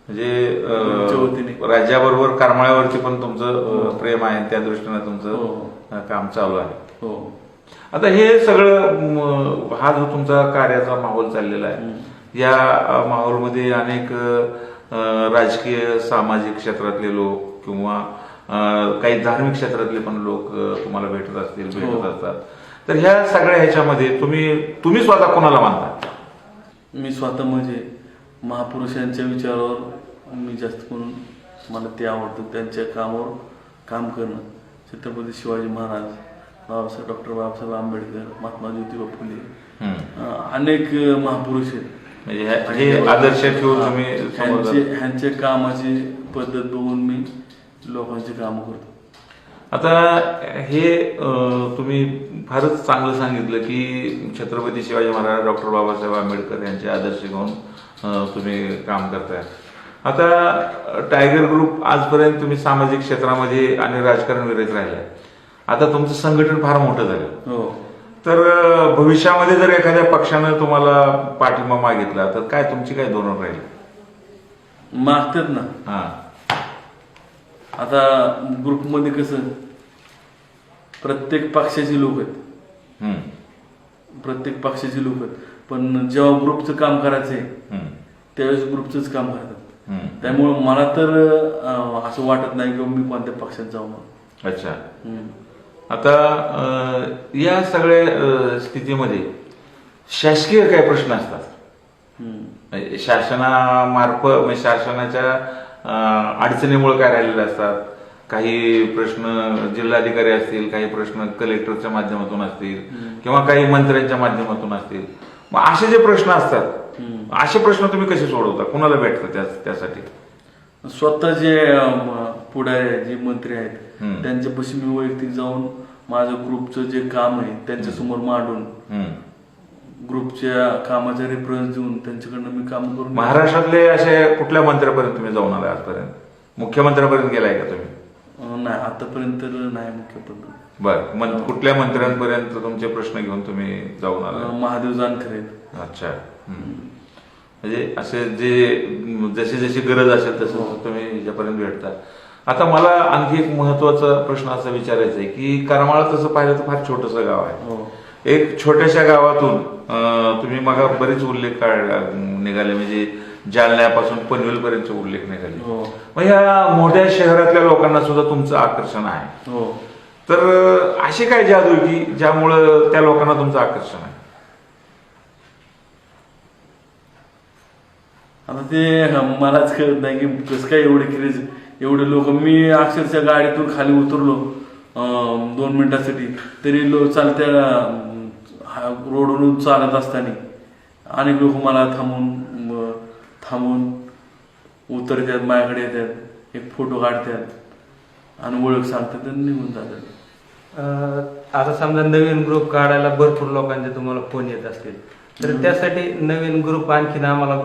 म्हणजे राज्याबरोबर करमाळ्यावरती पण तुमचं प्रेम आहे, त्या दृष्टीनं तुमचं काम चालू आहे. हो. आता हे सगळं हा जो तुमचा कार्याचा माहोल चाललेला आहे, या माहोलमध्ये अनेक राजकीय सामाजिक क्षेत्रातले लोक किंवा काही धार्मिक क्षेत्रातले पण लोक तुम्हाला भेटत असतात. तर ह्या सगळ्या ह्याच्यामध्ये तुम्ही स्वतः कोणाला मानता? मी स्वतः म्हणजे महापुरुषांच्या विचारावर मी जास्त करून मला ते आवडतं. त्यांच्या कामावर काम करणं. छत्रपती शिवाजी महाराज, डॉक्टर बाबासाहेब आंबेडकर, महात्मा ज्योतिबा फुले, अनेक महापुरुष आहेत. म्हणजे हे आदर्श ठेवून तुम्ही ह्यांच्या कामाची पद्धत बघून मी लोकांची कामं करतो. आता हे तुम्ही फारच चांगलं सांगितलं की छत्रपती शिवाजी महाराज, डॉक्टर बाबासाहेब आंबेडकर यांचे आदर्श घेऊन तुम्ही काम करताय. आता टायगर ग्रुप आजपर्यंत तुम्ही सामाजिक क्षेत्रामध्ये आणि राजकारण विरहित राहिलाय. आता तुमचं संघटन फार मोठं झालं. हो. तर भविष्यामध्ये जर एखाद्या पक्षानं तुम्हाला पाठिंबा मागितला तर काय तुमची काय धोरण राहील? मागतात ना. हा. आता ग्रुपमध्ये कसं प्रत्येक पक्षाची लोक आहेत. प्रत्येक पक्षाची लोक आहेत. पण जेव्हा ग्रुपचं काम करायचंय त्यावेळेस ग्रुपचंच काम करतात. त्यामुळे मला तर असं वाटत नाही की मी कोणत्या पक्षात जाऊ. अच्छा. आता या सगळ्या स्थितीमध्ये शासकीय काय प्रश्न असतात, शासनामार्फत म्हणजे शासनाच्या अडचणीमुळे काय राहिलेले असतात. काही प्रश्न जिल्हाधिकारी असतील, काही प्रश्न कलेक्टरच्या माध्यमातून असतील किंवा काही मंत्र्यांच्या माध्यमातून असतील. मग असे जे प्रश्न असतात, असे प्रश्न तुम्ही कसे सोडवता, कुणाला भेटतं त्यासाठी? स्वतः जे पुढारी जे मंत्री आहेत त्यांच्यापाशी मी वैयक्तिक जाऊन माझं ग्रुपचं जे काम आहे त्यांच्यासमोर मांडून ग्रुपच्या कामाचा रेफरन्स देऊन त्यांच्याकडनं मी काम करून. महाराष्ट्रातले असे कुठल्या मंत्र्यापर्यंत तुम्ही जाऊन आलाय आजपर्यंत? मुख्यमंत्र्यापर्यंत गेलाय का तुम्ही? नाही, आतापर्यंत नाही मुख्यमंत्री. बर कुठल्या मंत्र्यांपर्यंत तुमचे प्रश्न घेऊन तुम्ही जाऊन आला? महादेव जानकर आहेत. अच्छा. म्हणजे असे जे जशी जशी गरज असेल तसं तुम्ही ह्याच्यापर्यंत भेटता. आता मला आणखी एक महत्वाचा प्रश्न असा विचारायचा आहे की करमाळा तसं पाहिलं तर फार छोटंसं गाव आहे. एक छोट्याशा गावातून तुम्ही मग बरेच उल्लेख निघाले, म्हणजे जालन्यापासून पनवेल पर्यंत उल्लेख निघाले. मग ह्या मोठ्या शहरातल्या लोकांना सुद्धा तुमचं आकर्षण आहे. तर अशी काय जादू आहे की ज्यामुळं त्या लोकांना तुमचं आकर्षण आहे? आता ते मलाच कळत नाही की कसं काय एवढे क्रेज, एवढे लोक. मी अक्षरशः गाडीतून खाली उतरलो 2 मिनिटासाठी तरी चालत्या रोडवरून चालत असताना अनेक लोक मला थांबून उतरतात, माझ्याकडे येतात, एक फोटो काढतात आणि ओळख सांगतात आणि निघून जातात. आता समजा नवीन ग्रुप काढायला भरपूर लोकांचे तुम्हाला फोन येत असतील, तर त्यासाठी नवीन ग्रुप आणखीन आम्हाला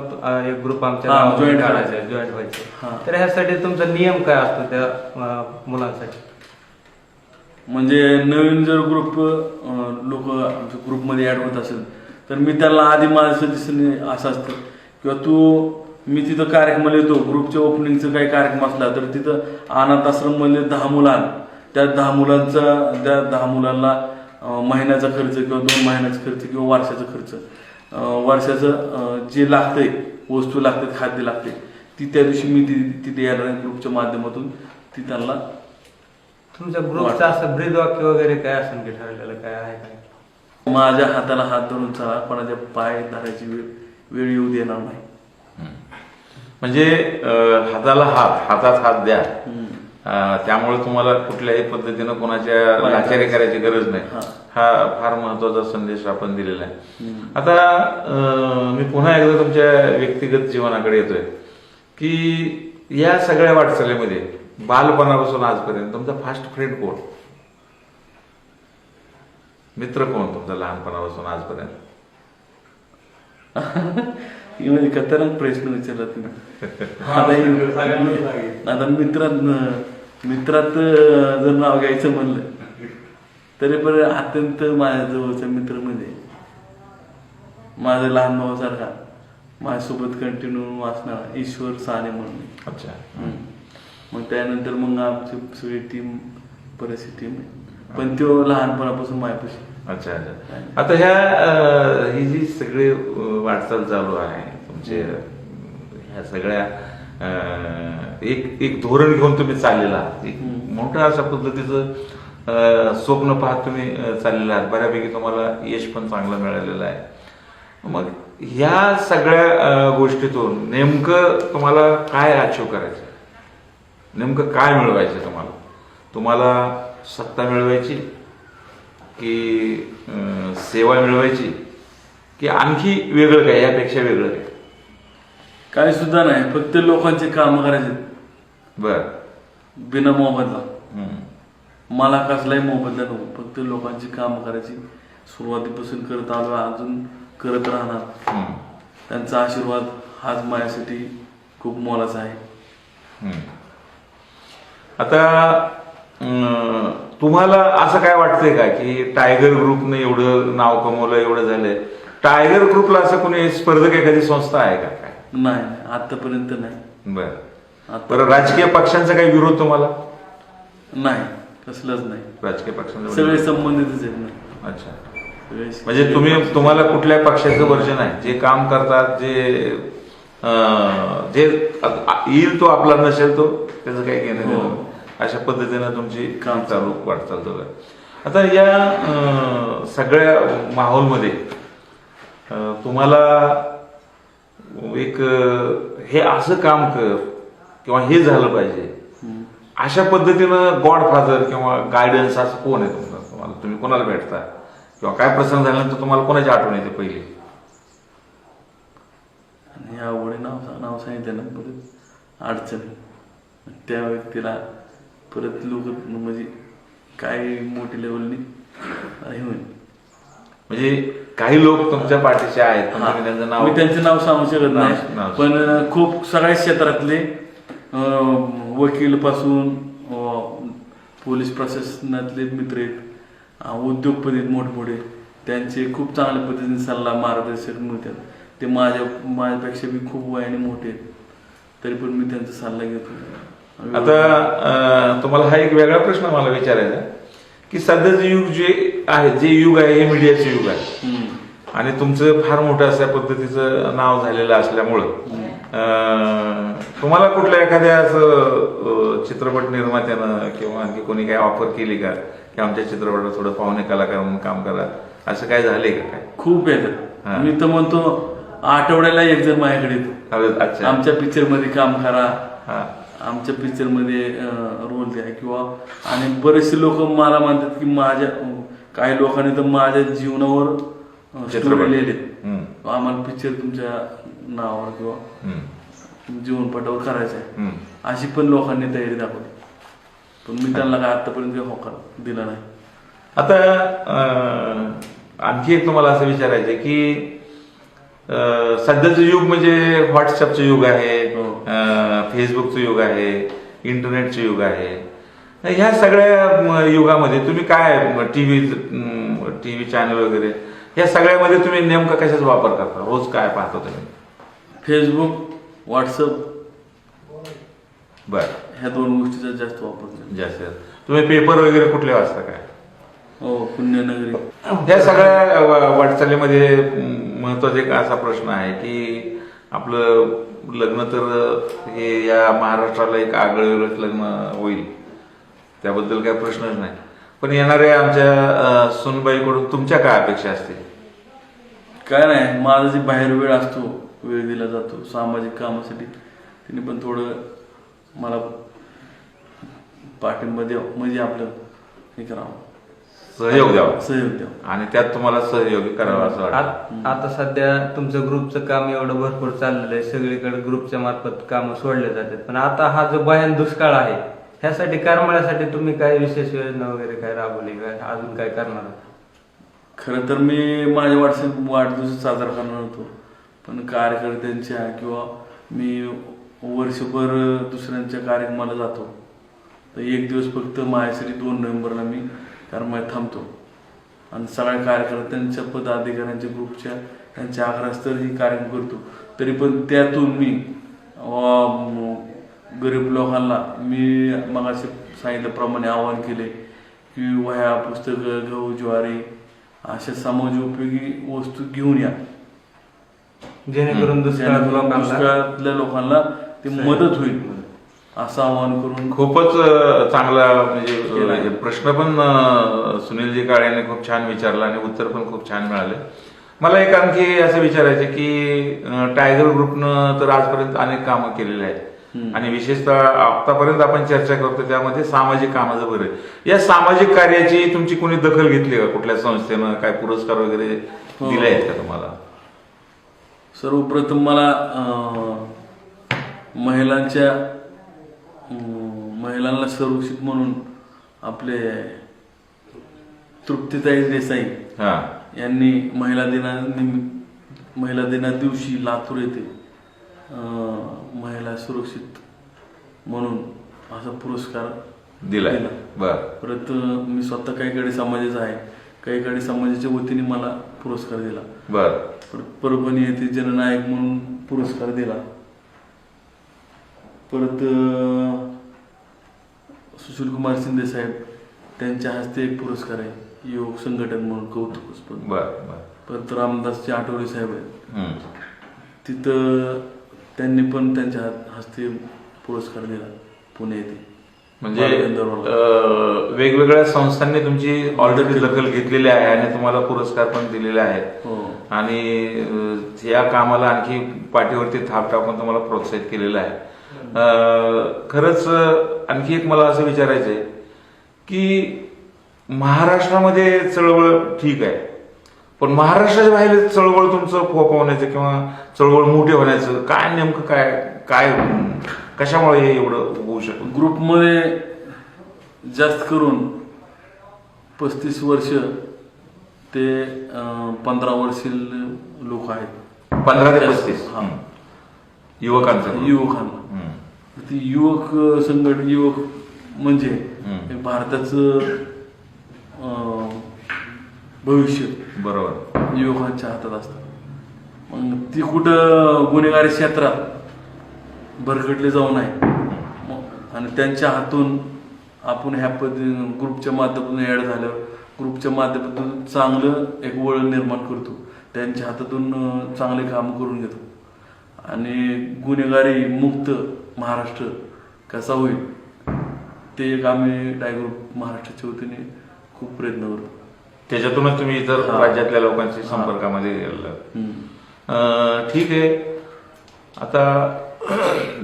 एक ग्रुप आमच्या जॉईन काढायचा, जॉईन व्हायचं. तर ह्यासाठी तुमचा नियम काय असतो त्या मुलांसाठी? म्हणजे नवीन जर ग्रुप लोक आमच्या ग्रुपमध्ये ऍड होत असेल तर मी त्याला आधी माझं सजेशन असं असतं किंवा मी तिथं कार्यक्रमाला येतो, ग्रुपच्या ओपनिंगचा काही कार्यक्रम असला तर तिथं अनाथ आश्रममध्ये 10 मुलं आण, त्या 10 मुलांना महिन्याचा खर्च किंवा 2 महिन्याचा खर्च किंवा वर्षाचं जे लागतंय, वस्तू लागतात, खाद्य लागते, ती त्या दिवशी मी तिथे येणार ग्रुपच्या माध्यमातून ती त्यांना. तुमच्या ग्रुपचं असं ब्रीद वाक्य वगैरे काय असेल की ठरलेलं काय आहे काय? माझ्या हाताला हात धरून चला, कोणाच्या पाय धरायची वेळ येऊ देणार नाही. म्हणजे हाताला हातात हात द्या. त्यामुळे तुम्हाला कुठल्याही पद्धतीनं कोणाच्या लाचारी करायची गरज नाही. हा फार महत्वाचा संदेश आपण दिलेला आहे. आता मी पुन्हा एकदा तुमच्या व्यक्तिगत जीवनाकडे येतोय की या सगळ्या वाटचालीमध्ये बालपणापासून आजपर्यंत तुमचा फास्ट फ्रेंड कोण, मित्र कोण तुमचा लहानपणापासून आजपर्यंत? म्हणजे खतरनाक प्रश्न विचारला तुम्ही. आता मित्रात जर नाव घ्यायचं म्हणलं तरी पण अत्यंत माझ्या जवळचा मित्र म्हणजे माझा लहान भावासारखा माझ्यासोबत कंटिन्यू वाचणारा ईश्वर साने म्हणून. अच्छा. मग त्यानंतर मग आमची सगळी टीम, बरीचशी टीम आहे, पण तो लहानपणापासून माझ्यापाशी. अच्छा अच्छा. आता ही जी सगळी वाटचाल चालू आहे तुमचे, ह्या सगळ्या एक धोरण घेऊन तुम्ही चाललेला आहात, एक मोठं अशा पद्धतीचं स्वप्न पाहत तुम्ही चाललेला आहात, बऱ्यापैकी तुम्हाला यश पण चांगलं मिळालेलं आहे. मग ह्या सगळ्या गोष्टीतून नेमकं तुम्हाला काय अचीव करायचं, नेमकं काय मिळवायचं? तुम्हाला सत्ता मिळवायची की सेवा मिळवायची की आणखी वेगळं काय, यापेक्षा वेगळं काय? काही सुद्धा नाही, फक्त लोकांचे काम करायचे. बर. बिना मोबदला. मला कसलाही मोबदला नको, फक्त लोकांची काम करायची. सुरुवातीपासून करत आलो, अजून करत राहणार. त्यांचा आशीर्वाद हाच माझ्यासाठी खूप मोलाचा आहे. आता तुम्हाला असं काय वाटतंय का की टायगर ग्रुपने एवढं नाव कमवलं, एवढं झालंय, टायगर ग्रुपला असं कोणी स्पर्धक एखादी संस्था आहे का काय? नाही, आतापर्यंत नाही. बरं. राजकीय पक्षांचा काही विरोध तुम्हाला? नाही, कसलंच नाही. राजकीय पक्षांचा सगळे संबंधितच आहेत ना. अच्छा. म्हणजे तुम्हाला कुठल्या पक्षाचं वर्जन आहे? जे काम करतात, जे येईल तो आपला, नसेल तो त्याचं काही घेणं देणं, अशा पद्धतीनं तुमची काम चालू वाटचाल चालू आहे. आता या सगळ्या माहोलमध्ये तुम्हाला एक हे असं काम कर किंवा हे झालं पाहिजे अशा पद्धतीनं गॉडफादर किंवा गायडन्स असं कोण आहे तुम्हाला? तुम्ही कोणाला भेटता किंवा काय प्रसंग झाल्यानंतर तुम्हाला कोणाची आठवण येते पहिली? आणि आवडे नाव सांगितलं ना, परत अडचण त्या व्यक्तीला परत लोक म्हणजे काय मोठी लेवलनी हे होईल. म्हणजे काही लोक तुमच्या पाठीचे आहेत, मी त्यांचं नाव सांगू शकत नाही, पण खूप सगळ्या क्षेत्रातले वकील पासून पोलीस प्रशासनातले मित्र आहेत, उद्योगपती आहेत मोठमोठे, त्यांचे खूप चांगल्या पद्धतीने सल्ला मार्गदर्शक मिळतात. ते माझ्यापेक्षा बी खूप वयाने मोठे आहेत, तरी पण मी त्यांचा सल्ला घेतो. आता तुम्हाला हा एक वेगळा प्रश्न मला विचारायचा की सध्याचं युग जे युग आहे हे मीडियाचे युग आहे आणि तुमचं फार मोठं अशा पद्धतीचं नाव झालेलं असल्यामुळं तुम्हाला कुठल्या एखाद्या असं चित्रपट निर्मात्यानं किंवा आणखी कोणी काही ऑफर केली का की आमच्या चित्रपटात थोडं पाहुणे कलाकार म्हणून काम करा, असं काय झालंय का काय? खूप येतात. मी तर म्हणतो आठवड्याला एक जण माझ्याकडे येतो, अच्छा, आमच्या पिक्चर मध्ये काम करा, हा, आमच्या पिक्चर मध्ये रोल द्या. किंवा आणि बरेचसे लोक मला म्हणतात की काही लोकांनी तर माझ्या जीवनावर चित्रपट लिहिले, आम्हाला पिक्चर तुमच्या नावावर किंवा जीवनपटावर करायचं आहे, अशी पण लोकांनी तयारी दाखवली. पण मी त्यांना काय आतापर्यंत होकार दिला नाही. आता आणखी एक तुम्हाला असं विचारायचं की सध्याचं युग म्हणजे व्हॉट्सअपचं युग आहे, फेसबुकचं युग आहे, इंटरनेटचं युग आहे. ह्या सगळ्या युगामध्ये तुम्ही काय टीव्ही चॅनल वगैरे या सगळ्यामध्ये तुम्ही नेमका कशाचा वापर करता? रोज काय पाहता तुम्ही? फेसबुक, व्हॉट्सअप, बर, ह्या दोन गोष्टीचा जास्त वापर करतो. जास्त. तुम्ही पेपर वगैरे कुठले वाचता काय? हो, पुण्यनगरी. ह्या सगळ्या वाटचालीमध्ये महत्वाचा एक असा प्रश्न आहे की आपलं लग्न तर हे या महाराष्ट्राला एक आगळं लग्न होईल, त्याबद्दल काही प्रश्नच नाही. पण येणाऱ्या आमच्या सुनबाईकडून तुमच्या काय अपेक्षा असते? काय नाही, माझा जे बाहेर वेळ असतो, वेळ दिला जातो सामाजिक कामासाठी, तिने पण थोडं मला पाठिंबा द्यावं, म्हणजे आपलं हे करावं, सहयोग द्यावा, द्यावा आणि त्यात तुम्हाला सहयोग करावा असं वाटतं. आता सध्या तुमचं ग्रुपचं काम एवढं भरपूर चाललेलं आहे, सगळीकडे ग्रुपच्या मार्फत कामं सोडले जातात. पण आता हा जो भयान दुष्काळ आहे, ह्यासाठी करमाळ्यासाठी तुम्ही काय विशेष योजना वगैरे काय राबवली, काय अजून काय करणार? खरं तर मी माझ्या वाढदिवस साजरा करणार होतो, पण कार्यकर्त्यांच्या किंवा मी वर्षभर दुसऱ्यांच्या कार्यक्रमाला जातो, तर एक दिवस फक्त माझ्यासाठी 2 नोव्हेंबरला मी करमाळ्यात थांबतो आणि सगळ्या कार्यकर्त्यांच्या पदाधिकाऱ्यांच्या ग्रुपच्या त्यांच्या आग्रहास्तव ही कार्यक्रम करतो. तरी पण त्यातून मी गरीब लोकांना मी मगाशी सांगितल्याप्रमाणे आवाहन केले की वह्या, पुस्तकं, गहू, ज्वारी अशा समाजोपयोगी वस्तू घेऊन या, जेणेकरून दुष्काळातल्या लोकांना ती मदत होईल, असं आवाहन करून. खूपच चांगला म्हणजे प्रश्न पण सुनीलजी काळेने खूप छान विचारला आणि उत्तर पण खूप छान मिळाले. मला एक आणखी असं विचारायचं की टायगर ग्रुपनं तर आजपर्यंत अनेक कामं केलेली आहेत आणि विशेषतः आतापर्यंत आपण चर्चा करतो त्यामध्ये सामाजिक कामाचं बरं आहे. या सामाजिक कार्याची तुमची कोणी दखल घेतली का? कुठल्या संस्थेनं काय पुरस्कार वगैरे दिले आहेत का तुम्हाला? सर्वप्रथम मला महिलांना सुरक्षित म्हणून आपले तृप्तीताई देसाई यांनी महिला दिना दिवशी लातूर येथे महिला सुरक्षित म्हणून असा पुरस्कार दिला. परत मी स्वतः काही समाजाचा आहे, काही समाजाच्या वतीने मला पुरस्कार दिला. परत परभणी येथे जननायक म्हणून पुरस्कार दिला. परत सुशील कुमार शिंदे साहेब त्यांच्या हस्ते एक पुरस्कार आहे, योग संघटन म्हणून कौतुकास्पद. परत रामदासचे आठवले साहेब आहेत, तिथं त्यांनी पण त्यांच्या हस्ते पुरस्कार दिला पुणे येथे. म्हणजे वेगवेगळ्या संस्थांनी तुमची ऑलरेडी दखल घेतलेली आहे आणि तुम्हाला पुरस्कार पण दिलेले आहेत आणि या कामाला आणखी पाठीवरती थाप टाकून तुम्हाला प्रोत्साहित केलेलं आहे. खरंच आणखी एक मला असं विचारायचं आहे की महाराष्ट्रामध्ये चळवळ ठीक आहे, पण महाराष्ट्राच्या बाहेर चळवळ तुमचं फोफवण्याचं किंवा चळवळ मोठे होण्याचं काय नेमकं काय कशामुळे हे एवढं होऊ शकतं? ग्रुपमध्ये जास्त करून 35 वर्ष ते 15 वर्षीय लोक आहेत. 15 ते 35 युवकांना ती युवक म्हणजे भारताचं भविष्य बरोबर. युवकांच्या हातात असतं. मग ती कुठं गुन्हेगारी क्षेत्रात भरकटले जाऊ नये आणि त्यांच्या हातून आपण ह्या पद्धतीने ग्रुपच्या माध्यमातून ॲड झाल्यावर ग्रुपच्या माध्यमातून चांगलं एक वळण निर्माण करतो, त्यांच्या हातातून चांगले काम करून घेतो आणि गुन्हेगारी मुक्त महाराष्ट्र कसा होईल ते एक आम्ही टायगर ग्रुप महाराष्ट्राच्या वतीने खूप प्रयत्न करतो. त्याच्यातूनच तुम्ही इतर राज्यातल्या लोकांच्या संपर्कामध्ये गेला. ठीक आहे. आता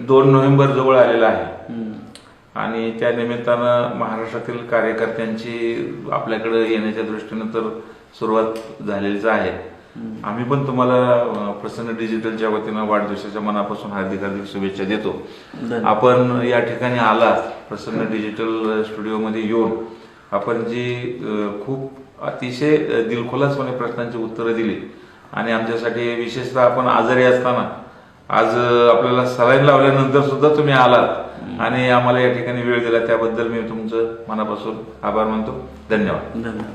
2 नोव्हेंबर जवळ आलेला आहे आणि त्या निमित्तानं महाराष्ट्रातील कार्यकर्त्यांची आपल्याकडे येण्याच्या दृष्टीनं तर सुरुवात झालेलीच आहे. आम्ही पण तुम्हाला प्रसन्न डिजिटलच्या वतीनं वाढदिवसाच्या मनापासून हार्दिक हार्दिक शुभेच्छा देतो. आपण या ठिकाणी आलात प्रसन्न डिजिटल स्टुडिओमध्ये येऊन आपण जी खूप अतिशय दिलखुलासपणे प्रश्नांची उत्तरं दिली आणि आमच्यासाठी विशेषतः आपण आजारी असताना आज आपल्याला सलाईन लावल्यानंतर सुद्धा तुम्ही आलात आणि आम्हाला या ठिकाणी वेळ दिला त्याबद्दल मी तुमचं मनापासून आभार मानतो. धन्यवाद. धन्यवाद.